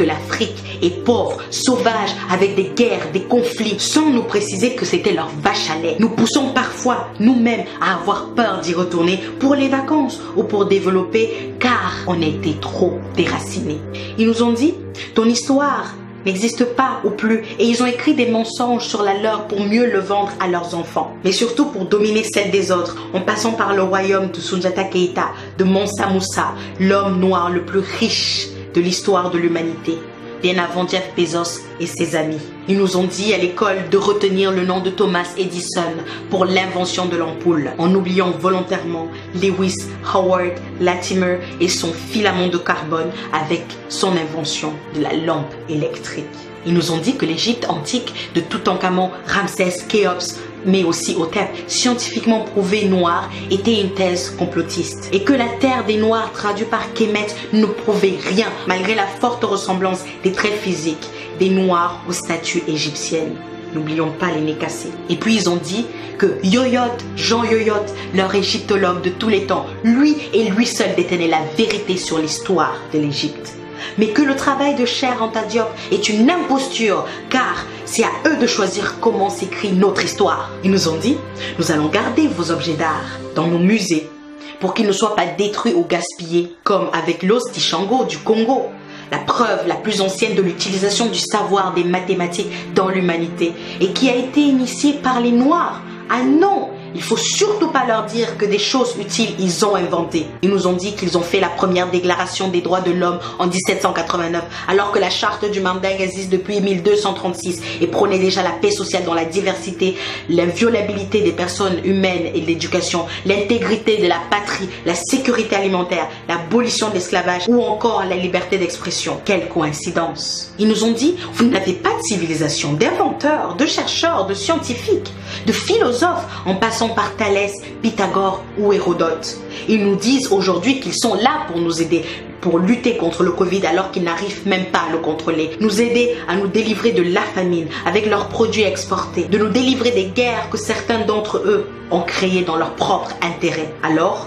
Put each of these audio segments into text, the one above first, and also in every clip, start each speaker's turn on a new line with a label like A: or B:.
A: que l'Afrique est pauvre, sauvage, avec des guerres, des conflits, sans nous préciser que c'était leur vache à lait. Nous poussons parfois nous-mêmes à avoir peur d'y retourner pour les vacances ou pour développer, car on a été trop déracinés. Ils nous ont dit, ton histoire n'existe pas ou plus, et ils ont écrit des mensonges sur la leur pour mieux le vendre à leurs enfants, mais surtout pour dominer celle des autres, en passant par le royaume de Soundiata Keïta, de Mansa Moussa, l'homme noir le plus riche de l'histoire de l'humanité, bien avant Jeff Bezos et ses amis. Ils nous ont dit à l'école de retenir le nom de Thomas Edison pour l'invention de l'ampoule, en oubliant volontairement Lewis Howard Latimer et son filament de carbone avec son invention de la lampe électrique. Ils nous ont dit que l'Égypte antique de Toutankhamon, Ramsès, Khéops, mais aussi Hotep, scientifiquement prouvé noir, était une thèse complotiste. Et que la terre des Noirs, traduit par Kemet, ne prouvait rien, malgré la forte ressemblance des traits physiques des Noirs aux statues égyptiennes. N'oublions pas les nez cassés. Et puis ils ont dit que Yoyot, Jean Yoyot, leur égyptologue de tous les temps, lui et lui seul détenait la vérité sur l'histoire de l'Égypte. Mais que le travail de Cheikh Anta Diop est une imposture, car c'est à eux de choisir comment s'écrit notre histoire. Ils nous ont dit, nous allons garder vos objets d'art dans nos musées pour qu'ils ne soient pas détruits ou gaspillés, comme avec l'os d'Ishango du Congo, la preuve la plus ancienne de l'utilisation du savoir des mathématiques dans l'humanité et qui a été initiée par les Noirs. Ah non! Il faut surtout pas leur dire que des choses utiles ils ont inventées. Ils nous ont dit qu'ils ont fait la première déclaration des droits de l'homme en 1789, alors que la charte du Mandingue existe depuis 1236 et prônait déjà la paix sociale dans la diversité, l'inviolabilité des personnes humaines et de l'éducation, l'intégrité de la patrie, la sécurité alimentaire, l'abolition de l'esclavage ou encore la liberté d'expression. Quelle coïncidence! Ils nous ont dit, vous n'avez pas de civilisation, d'inventeurs, de chercheurs, de scientifiques, de philosophes, en passant par Thalès, Pythagore ou Hérodote. Ils nous disent aujourd'hui qu'ils sont là pour nous aider, pour lutter contre le Covid alors qu'ils n'arrivent même pas à le contrôler. Nous aider à nous délivrer de la famine avec leurs produits exportés, de nous délivrer des guerres que certains d'entre eux ont créées dans leur propre intérêt. Alors,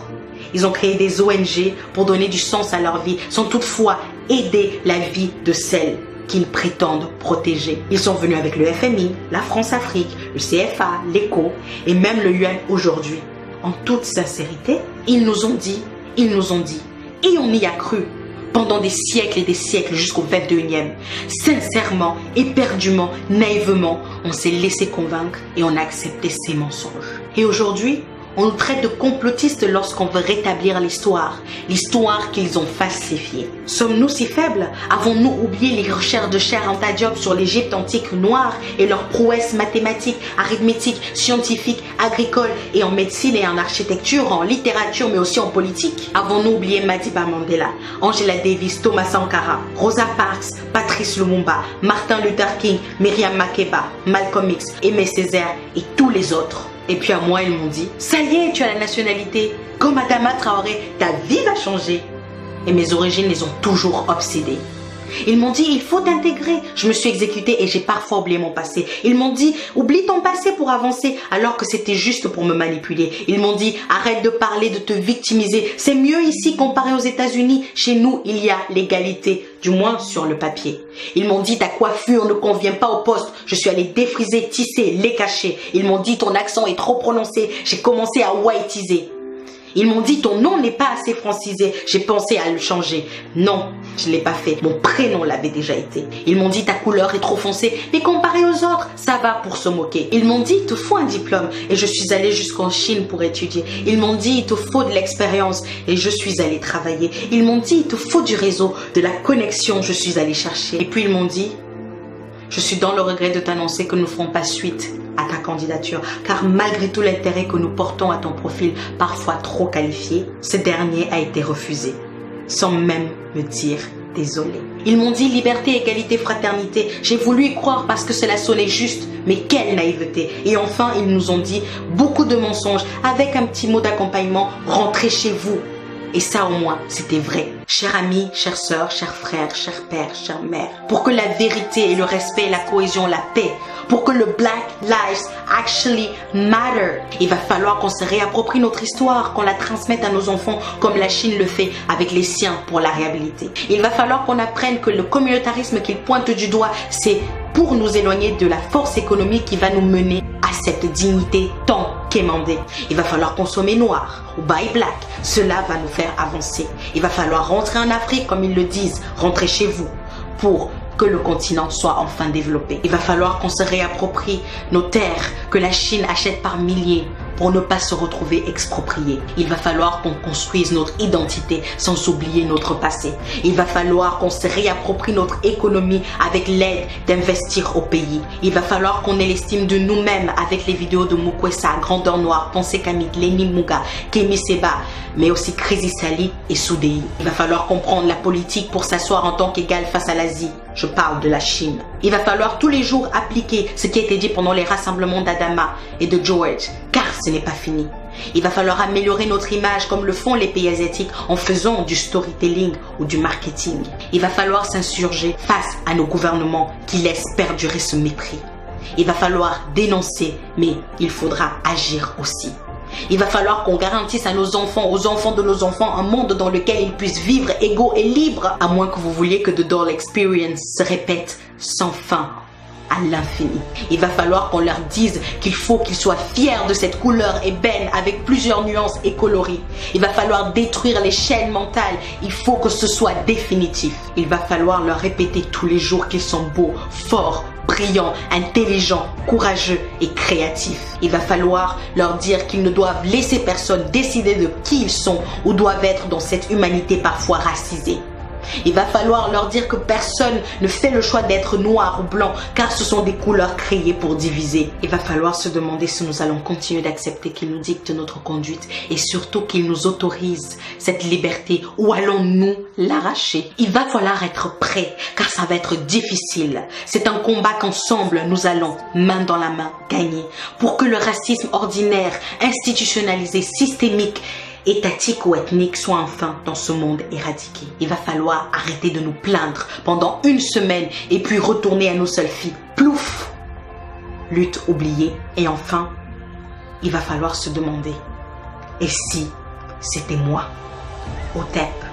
A: ils ont créé des ONG pour donner du sens à leur vie, sans toutefois aider la vie de celles qu'ils prétendent protéger. Ils sont venus avec le FMI, la France-Afrique, le CFA, l'ECO et même le UN aujourd'hui. En toute sincérité, ils nous ont dit, et on y a cru pendant des siècles et des siècles jusqu'au 21e. Sincèrement, éperdument, naïvement, on s'est laissé convaincre et on a accepté ces mensonges. Et aujourd'hui, on nous traite de complotistes lorsqu'on veut rétablir l'histoire qu'ils ont falsifiée. Sommes-nous si faibles? Avons-nous oublié les recherches de Cheikh Anta Diop sur l'Égypte antique noire et leurs prouesses mathématiques, arithmétiques, scientifiques, agricoles et en médecine et en architecture, en littérature mais aussi en politique? Avons-nous oublié Madiba Mandela, Angela Davis, Thomas Sankara, Rosa Parks, Patrice Lumumba, Martin Luther King, Myriam Makeba, Malcolm X, Aimé Césaire et tous les autres? Et puis à moi, ils m'ont dit, ça y est, tu as la nationalité. Comme Adama Traoré, ta vie va changer. Et mes origines les ont toujours obsédées. Ils m'ont dit, il faut t'intégrer. Je me suis exécutée et j'ai parfois oublié mon passé. Ils m'ont dit, oublie ton passé pour avancer, alors que c'était juste pour me manipuler. Ils m'ont dit, arrête de parler, de te victimiser. C'est mieux ici comparé aux États-Unis. Chez nous, il y a l'égalité, du moins sur le papier. Ils m'ont dit, ta coiffure ne convient pas au poste. Je suis allée défriser, tisser, les cacher. Ils m'ont dit, ton accent est trop prononcé. J'ai commencé à whiteiser. Ils m'ont dit, ton nom n'est pas assez francisé. J'ai pensé à le changer. Non, je ne l'ai pas fait. Mon prénom l'avait déjà été. Ils m'ont dit, ta couleur est trop foncée. Mais comparé aux autres, ça va pour se moquer. Ils m'ont dit, il te faut un diplôme. Et je suis allée jusqu'en Chine pour étudier. Ils m'ont dit, il te faut de l'expérience. Et je suis allée travailler. Ils m'ont dit, il te faut du réseau, de la connexion. Je suis allée chercher. Et puis ils m'ont dit, je suis dans le regret de t'annoncer que nous ne ferons pas suite à ta candidature, car malgré tout l'intérêt que nous portons à ton profil, parfois trop qualifié, ce dernier a été refusé, sans même me dire désolé. Ils m'ont dit liberté, égalité, fraternité. J'ai voulu y croire parce que cela sonnait juste, mais quelle naïveté. Et enfin, ils nous ont dit beaucoup de mensonges, avec un petit mot d'accompagnement, rentrez chez vous. Et ça au moins, c'était vrai. Chers amis, chères sœurs, chers frères, chers pères, chères mères, pour que la vérité et le respect, la cohésion, la paix, pour que le Black Lives Actually Matter, il va falloir qu'on se réapproprie notre histoire, qu'on la transmette à nos enfants comme la Chine le fait avec les siens pour la réhabiliter. Il va falloir qu'on apprenne que le communautarisme qu'il pointe du doigt, c'est pour nous éloigner de la force économique qui va nous mener à cette dignité tant quémandée. Il va falloir consommer noir ou buy black. Cela va nous faire avancer. Il va falloir rentrer en Afrique, comme ils le disent, rentrer chez vous, pour que le continent soit enfin développé. Il va falloir qu'on se réapproprie nos terres que la Chine achète par milliers pour ne pas se retrouver expropriés. Il va falloir qu'on construise notre identité sans oublier notre passé. Il va falloir qu'on se réapproprie notre économie avec l'aide d'investir au pays. Il va falloir qu'on ait l'estime de nous-mêmes avec les vidéos de Mukwesa, Grandeur Noire, Pensée Kamit, Lenny Muga, Kemi Seba, mais aussi Crazy Sally et Soudei. Il va falloir comprendre la politique pour s'asseoir en tant qu'égal face à l'Asie. Je parle de la Chine. Il va falloir tous les jours appliquer ce qui a été dit pendant les rassemblements d'Adama et de George, car ce n'est pas fini. Il va falloir améliorer notre image comme le font les pays asiatiques en faisant du storytelling ou du marketing. Il va falloir s'insurger face à nos gouvernements qui laissent perdurer ce mépris. Il va falloir dénoncer, mais il faudra agir aussi. Il va falloir qu'on garantisse à nos enfants, aux enfants de nos enfants, un monde dans lequel ils puissent vivre égaux et libres, à moins que vous vouliez que The Doll Experience se répète sans fin à l'infini. Il va falloir qu'on leur dise qu'il faut qu'ils soient fiers de cette couleur ébène avec plusieurs nuances et coloris. Il va falloir détruire les chaînes mentales. Il faut que ce soit définitif. Il va falloir leur répéter tous les jours qu'ils sont beaux, forts, brillants, intelligents, courageux et créatifs. Il va falloir leur dire qu'ils ne doivent laisser personne décider de qui ils sont ou doivent être dans cette humanité parfois racisée. Il va falloir leur dire que personne ne fait le choix d'être noir ou blanc car ce sont des couleurs créées pour diviser. Il va falloir se demander si nous allons continuer d'accepter qu'ils nous dictent notre conduite et surtout qu'ils nous autorisent cette liberté ou allons-nous l'arracher. Il va falloir être prêt car ça va être difficile. C'est un combat qu'ensemble nous allons, main dans la main, gagner pour que le racisme ordinaire, institutionnalisé, systémique, étatique ou ethnique soit enfin dans ce monde éradiqué. Il va falloir arrêter de nous plaindre pendant une semaine et puis retourner à nos seules filles. Plouf! Lutte oubliée. Et enfin, il va falloir se demander, et si c'était moi? Au TEP.